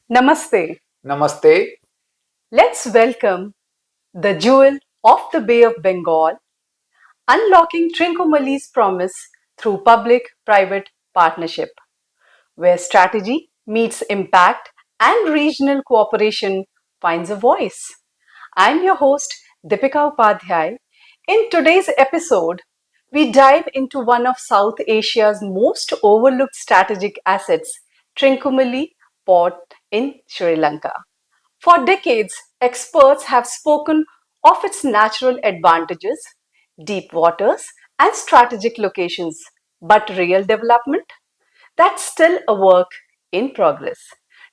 Namaste. Namaste. Let's welcome the jewel of the Bay of Bengal, unlocking Trincomalee's promise through public-private partnership, where strategy meets impact and regional cooperation finds a voice. I'm your host, Deepika Upadhyay. In today's episode, we dive into one of South Asia's most overlooked strategic assets, Trincomalee Port in Sri Lanka. For decades, experts have spoken of its natural advantages, deep waters, and strategic locations, but real development? That's still a work in progress.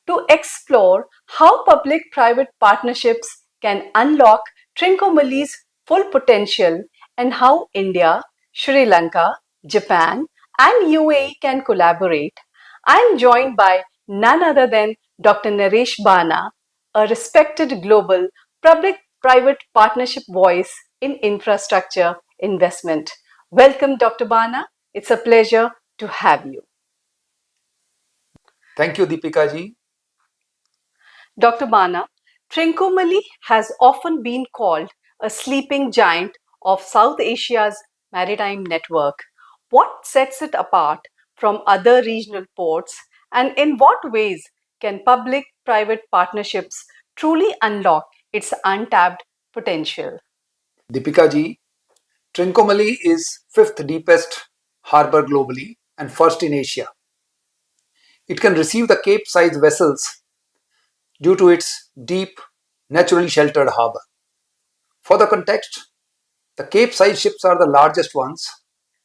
To explore how public private partnerships can unlock Trincomalee's full potential and how India, Sri Lanka, Japan, and UAE can collaborate, I am joined by none other than Dr. Naresh Bana, a respected global public private partnership voice in infrastructure investment. Welcome, Dr. Bana. It's a pleasure to have you. Thank you, Deepika ji. Dr. Bana, Trincomalee has often been called a sleeping giant of South Asia's maritime network. What sets it apart from other regional ports, and in what ways can public private partnerships truly unlock its untapped potential? Deepika ji, Trincomalee is fifth deepest harbour globally and first in Asia. It can receive the Cape-sized vessels due to its deep, naturally sheltered harbour. For the context, the Cape-sized ships are the largest ones,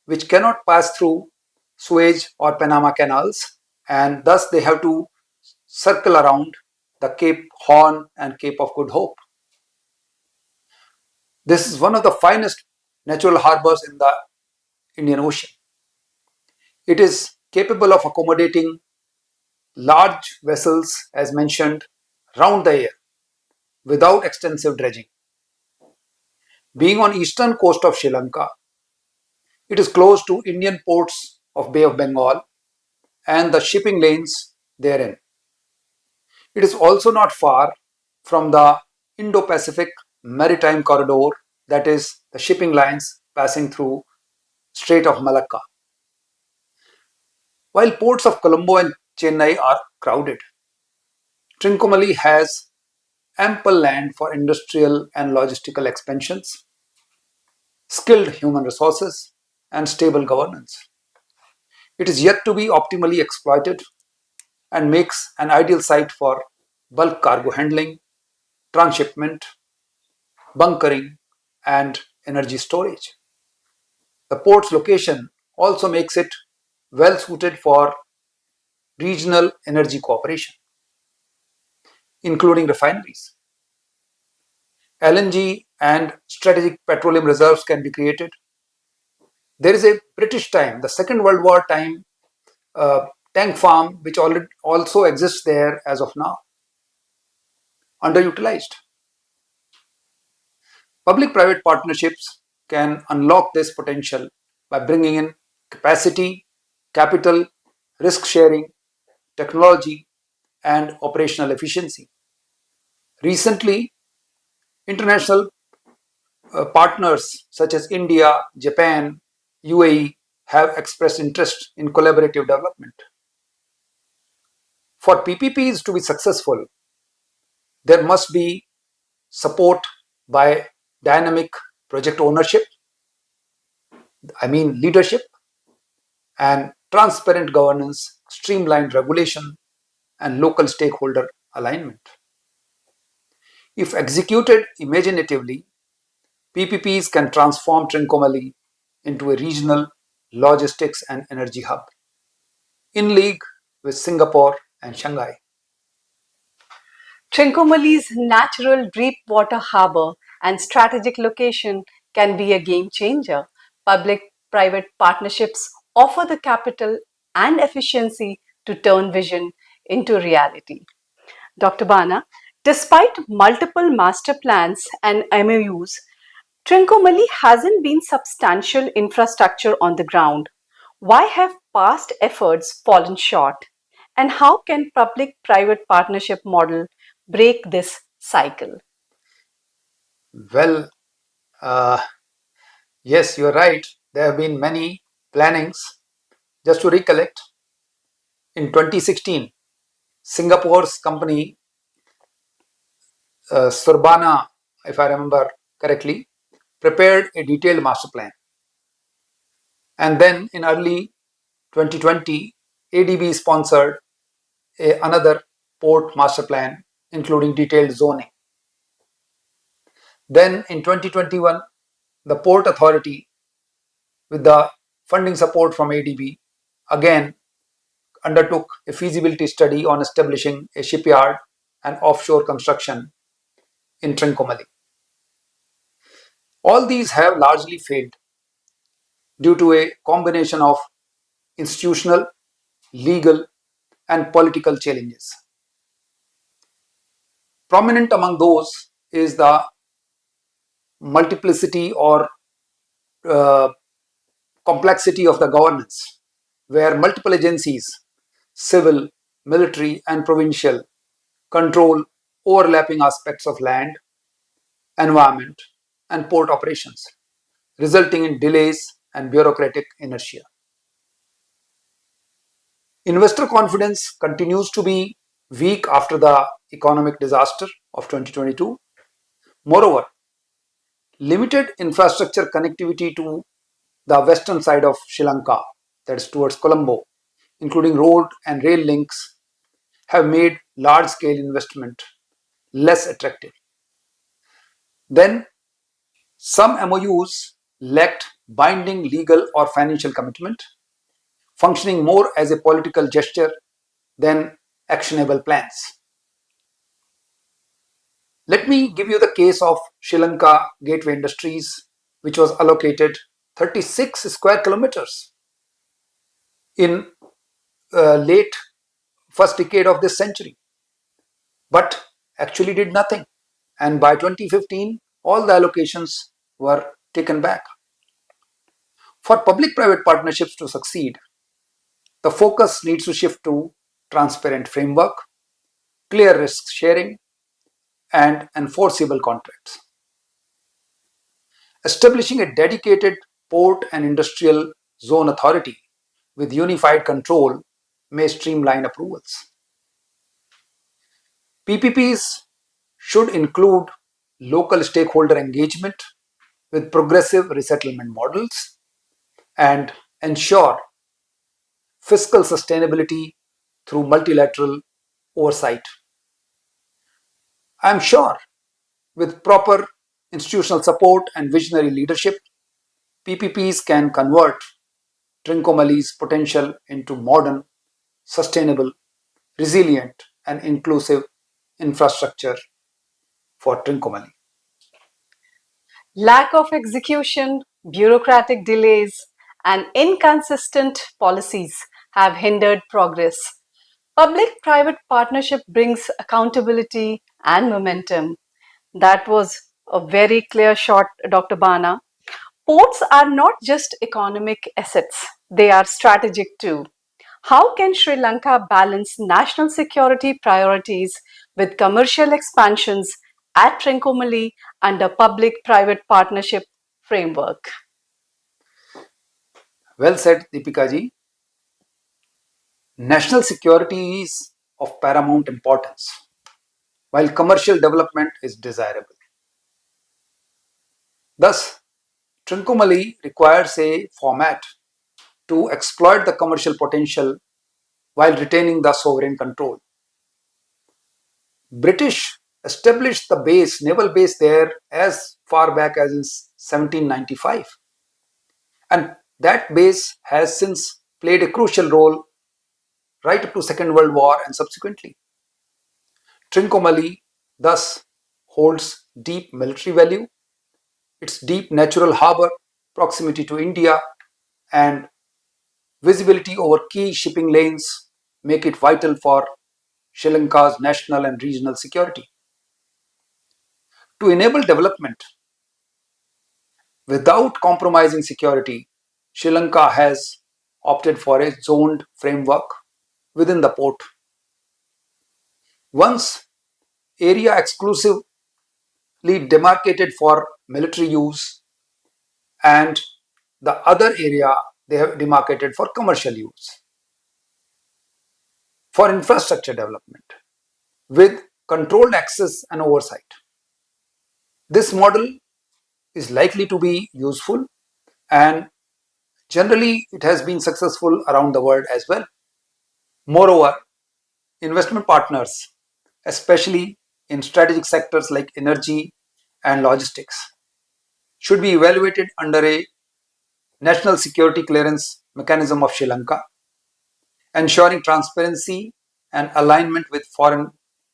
which cannot pass through Suez or Panama canals, and thus they have to circle around the Cape Horn and Cape of Good Hope. This is one of the finest natural harbours in the Indian Ocean. It is capable of accommodating large vessels, as mentioned, round the year without extensive dredging. Being on eastern coast of Sri Lanka, it is close to Indian ports of Bay of Bengal and the shipping lanes therein. It is also not far from the Indo-Pacific Maritime Corridor, that is, the shipping lines passing through Strait of Malacca. While ports of Colombo and Chennai are crowded, Trincomalee has ample land for industrial and logistical expansions, skilled human resources, and stable governance. It is yet to be optimally exploited and makes an ideal site for bulk cargo handling, transshipment, bunkering, and energy storage. The port's location also makes it well suited for regional energy cooperation, including refineries. LNG and strategic petroleum reserves can be created. There is a British time, the Second World War time tank farm, which already also exists there as of now, underutilized. Public-private partnerships can unlock this potential by bringing in capacity, capital, risk sharing, technology, and operational efficiency. Recently, international partners such as India, Japan, UAE have expressed interest in collaborative development. For PPPs to be successful, there must be support by dynamic project ownership, leadership, and transparent governance, streamlined regulation, and local stakeholder alignment. If executed imaginatively, PPPs can transform Trincomalee into a regional logistics and energy hub, in league with Singapore and Shanghai. Trincomalee's natural deep water harbour and strategic location can be a game changer. Public-private partnerships offer the capital and efficiency to turn vision into reality. Dr. Bana, despite multiple master plans and MOUs, Trincomalee hasn't been substantial infrastructure on the ground. Why have past efforts fallen short? And how can public-private partnership model break this cycle? Well, uh, yes, you're right. There have been many plannings. Just to recollect, in 2016, Singapore's company Bana, if I remember correctly, prepared a detailed master plan. And then in early 2020, ADB sponsored another port master plan, including detailed zoning. Then in 2021, the Port Authority, with the funding support from ADB, again undertook a feasibility study on establishing a shipyard and offshore construction in Trincomalee. All these have largely failed due to a combination of institutional, legal, and political challenges. Prominent among those is the multiplicity or uh, complexity of the governance, where multiple agencies, civil, military, and provincial, control overlapping aspects of land, environment, and port operations, resulting in delays and bureaucratic inertia. Investor confidence continues to be weak after the economic disaster of 2022. Moreover, limited infrastructure connectivity to the western side of Sri Lanka, that is towards Colombo, including road and rail links, have made large scale investment less attractive. Then, some MOUs lacked binding legal or financial commitment, functioning more as a political gesture than actionable plans. Let me give you the case of Sri Lanka Gateway Industries, which was allocated 36 square kilometers in late first decade of this century, but actually did nothing. And by 2015, all the allocations were taken back. For public-private partnerships to succeed, the focus needs to shift to transparent framework, clear risk sharing, and enforceable contracts. Establishing a dedicated port and industrial zone authority with unified control may streamline approvals. PPPs should include local stakeholder engagement with progressive resettlement models and ensure fiscal sustainability through multilateral oversight. I am sure with proper institutional support and visionary leadership, PPPs can convert Trincomalee's potential into modern, sustainable, resilient, and inclusive infrastructure for Trincomalee. Lack of execution, bureaucratic delays, and inconsistent policies have hindered progress. Public private partnership brings accountability and momentum. That was a very clear shot, Dr. Bana. Ports are not just economic assets, they are strategic too. How can Sri Lanka balance national security priorities with commercial expansions at Trincomalee under public-private partnership framework? Well said, Deepika ji. National security is of paramount importance, while commercial development is desirable. Thus, Trincomalee requires a format to exploit the commercial potential while retaining the sovereign control. British established the naval base there as far back as in 1795, and that base has since played a crucial role right up to Second World War and subsequently. Trincomalee thus holds deep military value. Its deep natural harbour, proximity to India, and visibility over key shipping lanes make it vital for Sri Lanka's national and regional security. To enable development without compromising security, Sri Lanka has opted for a zoned framework within the port. Once area exclusively demarcated for military use, and the other area they have demarcated for commercial use, for infrastructure development, with controlled access and oversight. This model is likely to be useful, and generally it has been successful around the world as well. Moreover, investment partners, especially in strategic sectors like energy and logistics, should be evaluated under a national security clearance mechanism of Sri Lanka, ensuring transparency and alignment with foreign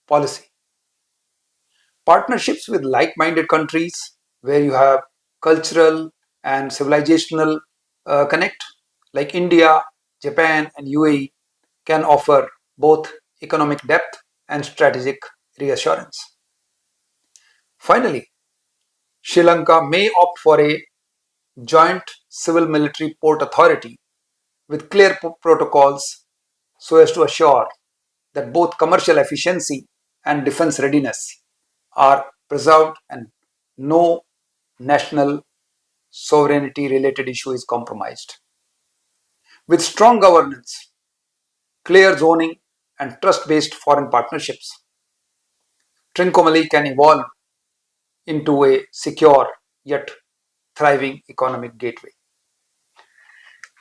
policy. Partnerships with like minded countries where you have cultural and civilizational connect, like India, Japan, and UAE, can offer both economic depth and strategic reassurance. Finally, Sri Lanka may opt for a joint civil military port authority with clear protocols so as to assure that both commercial efficiency and defense readiness are preserved and no national sovereignty related issue is compromised. With strong governance, clear zoning, and trust based foreign partnerships, Trincomalee can evolve into a secure yet thriving economic gateway.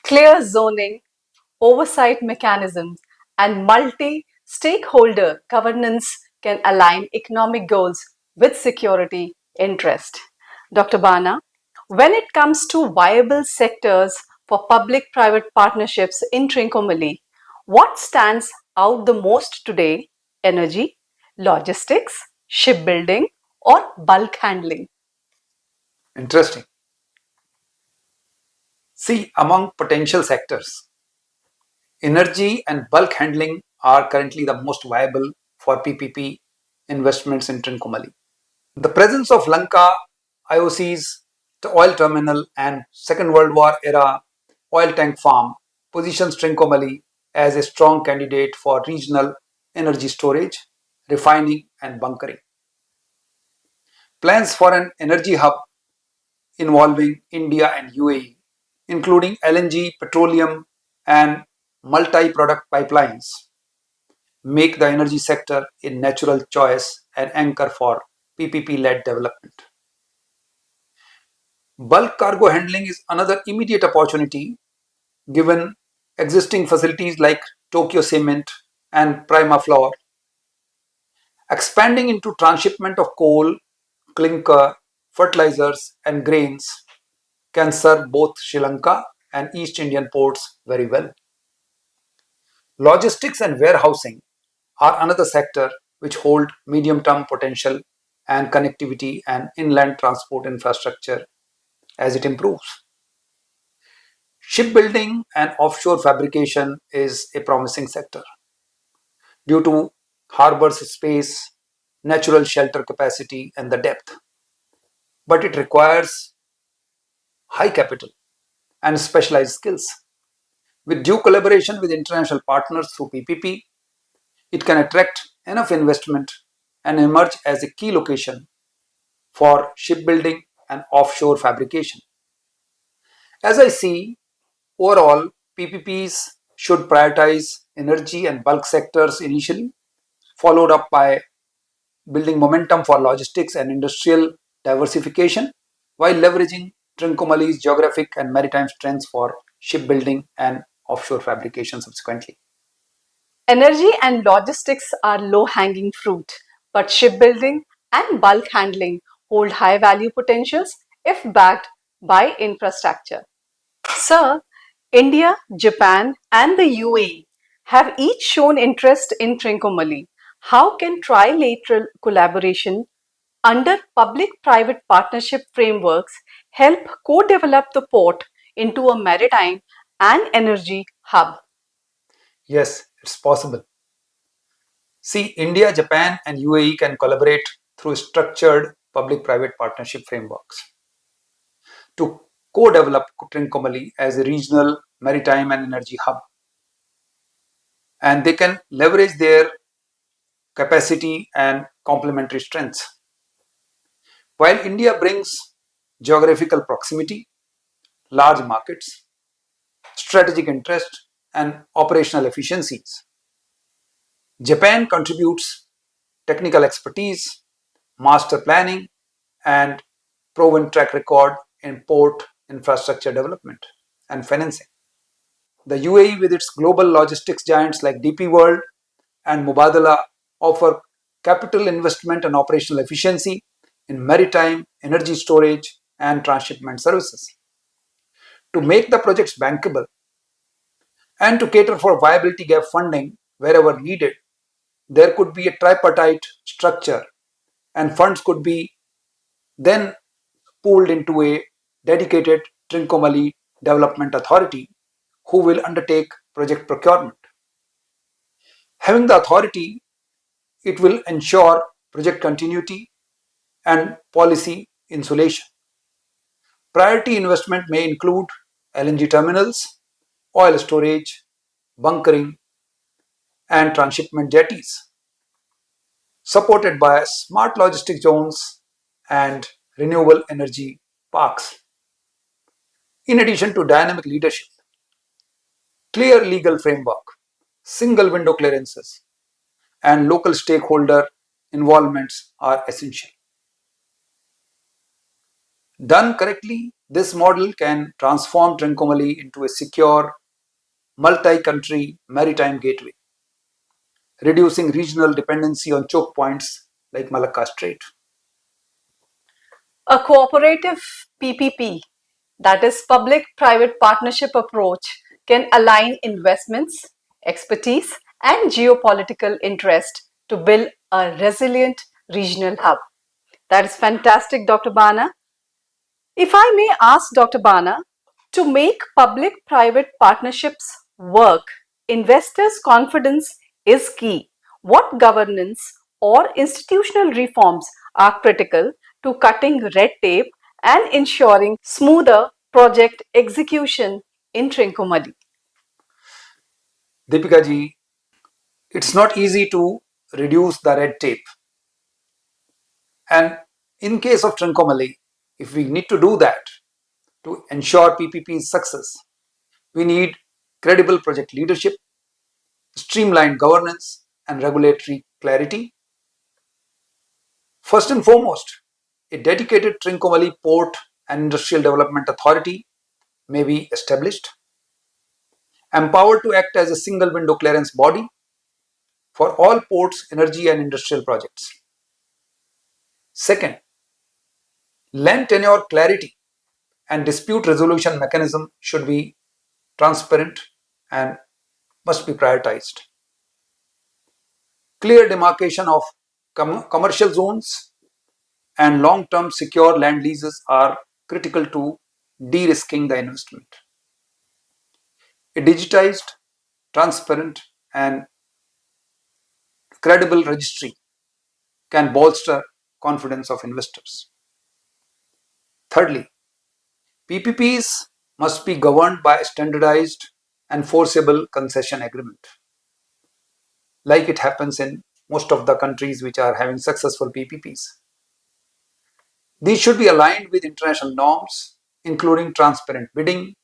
Clear zoning, oversight mechanisms, and multi stakeholder governance can align economic goals with security interest. Dr. Bana, when it comes to viable sectors for public private partnerships in Trincomalee, what stands out the most today? Energy, logistics, shipbuilding, or bulk handling? Interesting. See, among potential sectors, energy and bulk handling are currently the most viable for PPP investments in Trincomalee. The presence of Lanka IOC's oil terminal and Second World War era oil tank farm positions Trincomalee as a strong candidate for regional energy storage, refining, and bunkering. Plans for an energy hub involving India and UAE, including LNG, petroleum, and multi product pipelines, make the energy sector a natural choice and anchor for PPP led development. Bulk cargo handling is another immediate opportunity given existing facilities like Tokyo Cement and Prima Floor. Expanding into transshipment of coal, clinker, fertilizers, and grains can serve both Sri Lanka and East Indian ports very well. Logistics and warehousing are another sector which hold medium term potential and connectivity and inland transport infrastructure as it improves. Shipbuilding and offshore fabrication is a promising sector due to harbor's space, natural shelter capacity, and the depth. But it requires high capital and specialized skills. With due collaboration with international partners through PPP, it can attract enough investment and emerge as a key location for shipbuilding and offshore fabrication. As I see, overall, PPPs should prioritize energy and bulk sectors initially, followed up by building momentum for logistics and industrial diversification, while leveraging Trincomalee's geographic and maritime strengths for shipbuilding and offshore fabrication subsequently. Energy and logistics are low hanging fruit, but shipbuilding and bulk handling hold high value potentials if backed by infrastructure. Sir, India, Japan, and the UAE have each shown interest in Trincomalee. How can trilateral collaboration under public private partnership frameworks help co develop the port into a maritime and energy hub? Yes, it's possible. See, India, Japan, and UAE can collaborate through structured public private partnership frameworks to co develop Trincomalee as a regional maritime and energy hub. and they can leverage their capacity and complementary strengths. While India brings geographical proximity, large markets, strategic interest, and operational efficiencies, Japan contributes technical expertise, master planning, and proven track record in port infrastructure development and financing. The UAE, with its global logistics giants like DP World and Mubadala, offer capital investment and operational efficiency in maritime, energy storage, and transshipment services. To make the projects bankable and to cater for viability gap funding wherever needed, there could be a tripartite structure, and funds could be then pooled into a dedicated Trincomalee Development Authority who will undertake project procurement. Having the authority, it will ensure project continuity and policy insulation. Priority investment may include LNG terminals, oil storage, bunkering, and transshipment jetties, supported by smart logistic zones and renewable energy parks. In addition to dynamic leadership, clear legal framework, single window clearances, and local stakeholder involvements are essential. Done correctly, this model can transform Trincomalee into a secure, multi-country maritime gateway, reducing regional dependency on choke points like Malacca Strait. A cooperative PPP, that is public-private partnership approach, can align investments, expertise, and geopolitical interest to build a resilient regional hub. That is fantastic, Dr. Bana. If I may ask Dr. Bana, to make public-private partnerships work, investors' confidence is key. What governance or institutional reforms are critical to cutting red tape and ensuring smoother project execution in Trincomalee? Deepika ji, it's not easy to reduce the red tape. And in case of Trincomalee, if we need to do that to ensure PPP's success, we need credible project leadership, streamlined governance, and regulatory clarity. First and foremost, a dedicated Trincomalee Port and Industrial Development Authority may be established, empowered to act as a single window clearance body for all ports, energy, and industrial projects. Second, land tenure clarity and dispute resolution mechanism should be transparent and must be prioritized. Clear demarcation of commercial zones and long-term secure land leases are critical to de-risking the investment. A digitized, transparent, and credible registry can bolster confidence of investors. Thirdly, PPPs must be governed by a standardized enforceable concession agreement, like it happens in most of the countries which are having successful PPPs. These should be aligned with international norms, including transparent bidding,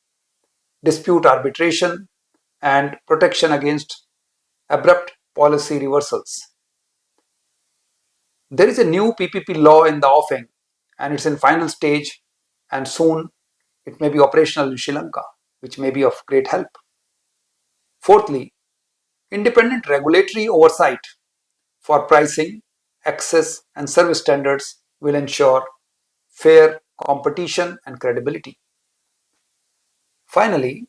dispute arbitration, and protection against abrupt policy reversals. There is a new PPP law in the offing and it's in final stage, and soon it may be operational in Sri Lanka, which may be of great help. Fourthly, independent regulatory oversight for pricing, access, and service standards will ensure fair competition and credibility. Finally,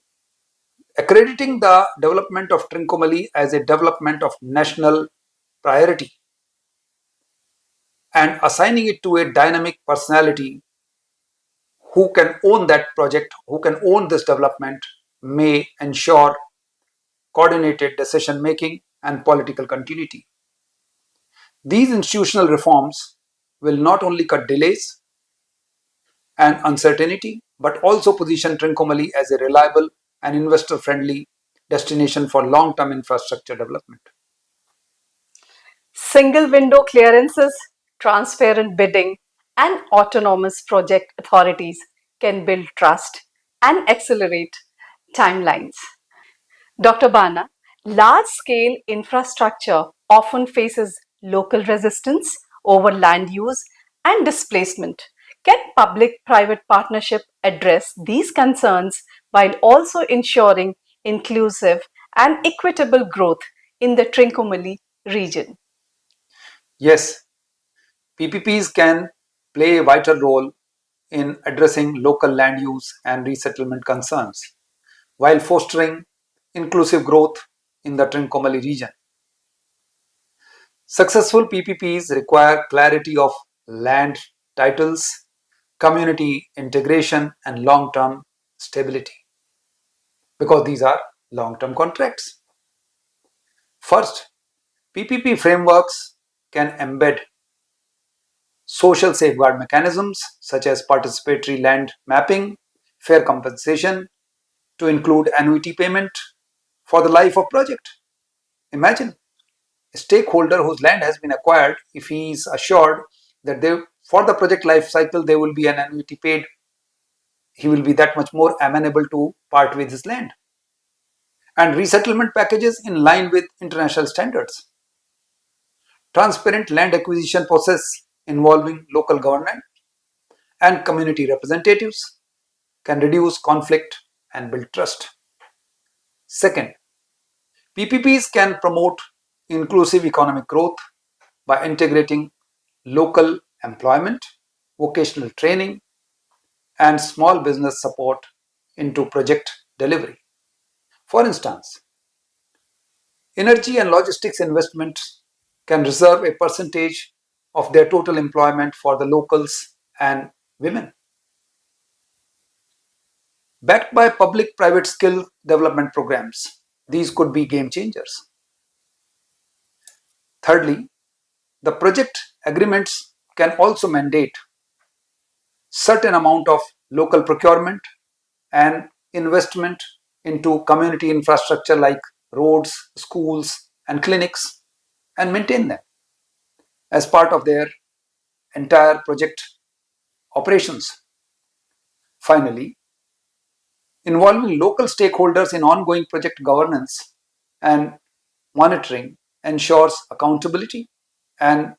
accrediting the development of Trincomalee as a development of national priority and assigning it to a dynamic personality who can own that project, who can own this development, may ensure coordinated decision making and political continuity. These institutional reforms will not only cut delays and uncertainty, but also position Trincomalee as a reliable and investor friendly destination for long-term infrastructure development. Single window clearances, transparent bidding, and autonomous project authorities can build trust and accelerate timelines. Dr. Bana, large scale infrastructure often faces local resistance over land use and displacement. Can public private partnership address these concerns while also ensuring inclusive and equitable growth in the Trincomalee region? Yes, PPPs can play a vital role in addressing local land use and resettlement concerns while fostering inclusive growth in the Trincomalee region. Successful PPPs require clarity of land titles, community integration, and long-term stability because these are long-term contracts. First, PPP frameworks can embed social safeguard mechanisms such as participatory land mapping, fair compensation to include annuity payment for the life of project. Imagine a stakeholder whose land has been acquired, if he is assured that for the project life cycle there will be an annuity paid, he will be that much more amenable to part with his land. And resettlement packages in line with international standards. Transparent land acquisition process involving local government and community representatives can reduce conflict and build trust. Second, PPPs can promote inclusive economic growth by integrating local employment, vocational training, and small business support into project delivery. For instance, energy and logistics investments can reserve a percentage of their total employment for the locals and women. Backed by public-private skill development programs, these could be game changers. Thirdly, the project agreements can also mandate certain amount of local procurement and investment into community infrastructure like roads, schools, and clinics and maintain them as part of their entire project operations. Finally, involving local stakeholders in ongoing project governance and monitoring ensures accountability and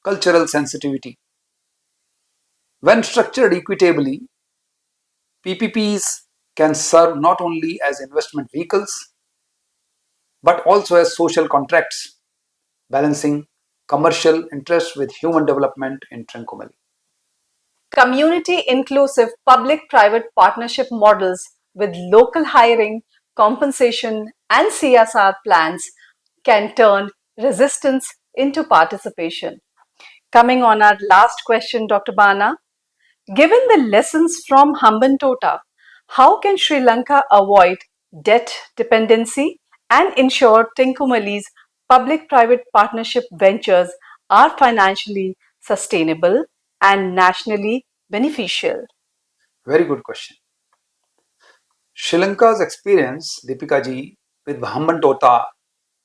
cultural sensitivity. When structured equitably, PPPs can serve not only as investment vehicles but also as social contracts, balancing commercial interests with human development in Trincomalee. Community inclusive public private partnership models with local hiring, compensation, and CSR plans can turn resistance into participation. Coming on our last question, Dr. Bana, given the lessons from Hambantota, how can Sri Lanka avoid debt dependency and ensure Tinkumali's public-private partnership ventures are financially sustainable and nationally beneficial? Very good question. Sri Lanka's experience, Deepika ji, with Hambantota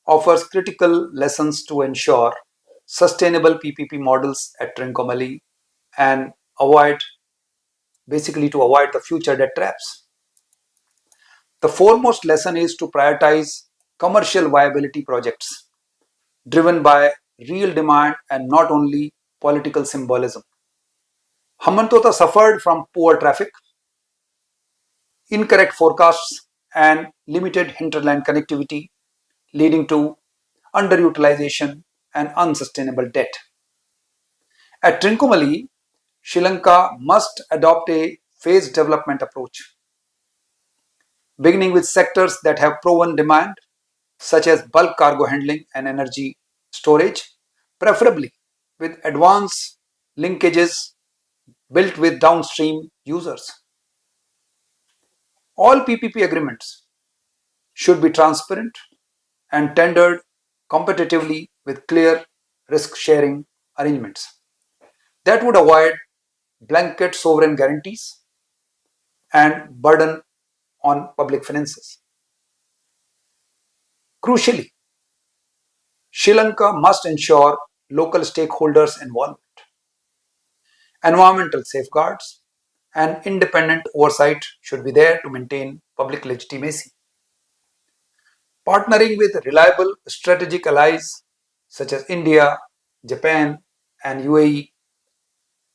offers critical lessons to ensure sustainable PPP models at Trincomalee and to avoid the future debt traps. The foremost lesson is to prioritize commercial viability projects driven by real demand and not only political symbolism. Hambantota suffered from poor traffic, incorrect forecasts, and limited hinterland connectivity, leading to underutilization and unsustainable debt. At Trincomalee, Sri Lanka must adopt a phased development approach, beginning with sectors that have proven demand, such as bulk cargo handling and energy storage, preferably with advanced linkages built with downstream users. All PPP agreements should be transparent and tendered competitively with clear risk sharing arrangements. That would avoid blanket sovereign guarantees and burden on public finances. Crucially, Sri Lanka must ensure local stakeholders' involvement, environmental safeguards, and independent oversight should be there to maintain public legitimacy. Partnering with reliable strategic allies such as India, Japan, and UAE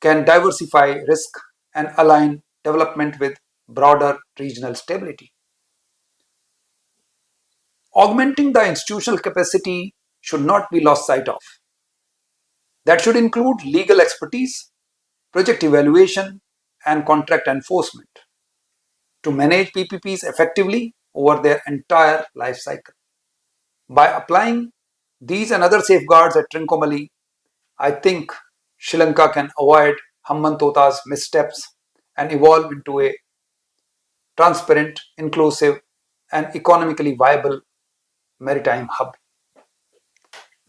can diversify risk and align development with broader regional stability. Augmenting the institutional capacity should not be lost sight of. That should include legal expertise, project evaluation, and contract enforcement to manage PPPs effectively over their entire life cycle. By applying these and other safeguards at Trincomalee, I think Sri Lanka can avoid Hammantota's missteps and evolve into a transparent, inclusive, and economically viable maritime hub.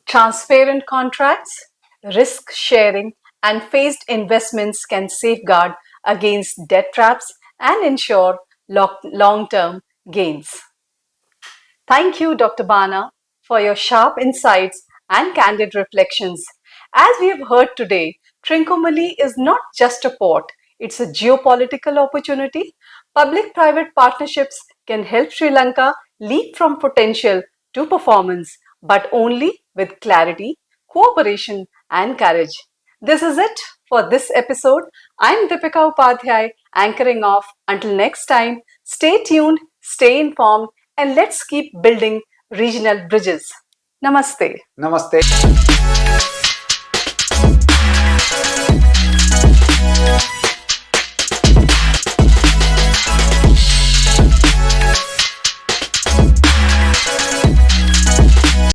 Transparent contracts, risk sharing, and phased investments can safeguard against debt traps and ensure long term gains. Thank you, Dr. Bana, for your sharp insights and candid reflections. As we have heard today, Trincomalee is not just a port, it's a geopolitical opportunity. Public private partnerships can help Sri Lanka leap from potential to performance, but only with clarity, cooperation, and courage. This is it for this episode. I'm Deepika Upadhyay, anchoring off. Until next time, stay tuned, stay informed, and let's keep building regional bridges. Namaste. Namaste.